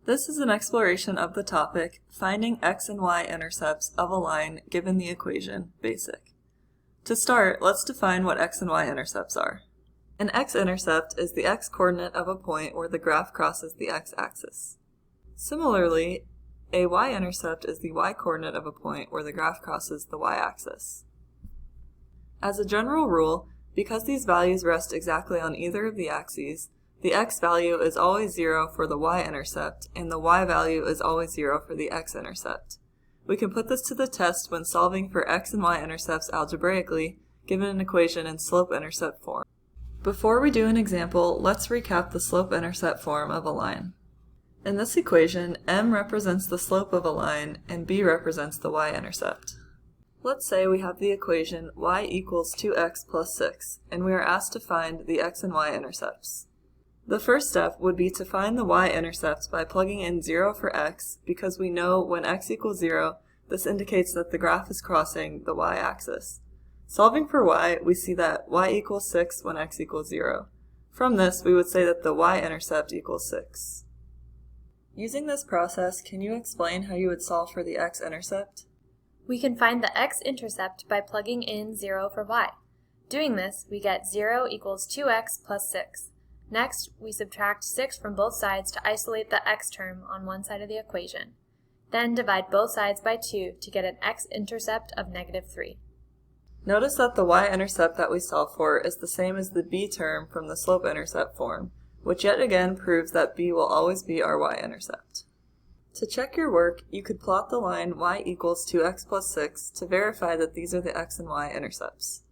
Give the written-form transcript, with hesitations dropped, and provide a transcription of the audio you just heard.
This is an exploration of the topic, finding x and y intercepts of a line given the equation, basic. To start, let's define what x and y intercepts are. An x-intercept is the x-coordinate of a point where the graph crosses the x-axis. Similarly, a y-intercept is the y-coordinate of a point where the graph crosses the y-axis. As a general rule, because these values rest exactly on either of the axes, the x value is always 0 for the y-intercept, and the y value is always 0 for the x-intercept. We can put this to the test when solving for x and y-intercepts algebraically, given an equation in slope-intercept form. Before we do an example, let's recap the slope-intercept form of a line. In this equation, m represents the slope of a line, and b represents the y-intercept. Let's say we have the equation y equals 2x plus 6, and we are asked to find the x and y-intercepts. The first step would be to find the y-intercept by plugging in 0 for x, because we know when x equals 0, this indicates that the graph is crossing the y-axis. Solving for y, we see that y equals 6 when x equals 0. From this, we would say that the y-intercept equals 6. Using this process, can you explain how you would solve for the x-intercept? We can find the x-intercept by plugging in 0 for y. Doing this, we get 0 equals 2x plus 6. Next, we subtract 6 from both sides to isolate the x term on one side of the equation. Then divide both sides by 2 to get an x-intercept of -3. Notice that the y-intercept that we solve for is the same as the b term from the slope-intercept form, which yet again proves that b will always be our y-intercept. To check your work, you could plot the line y equals 2x plus 6 to verify that these are the x and y intercepts.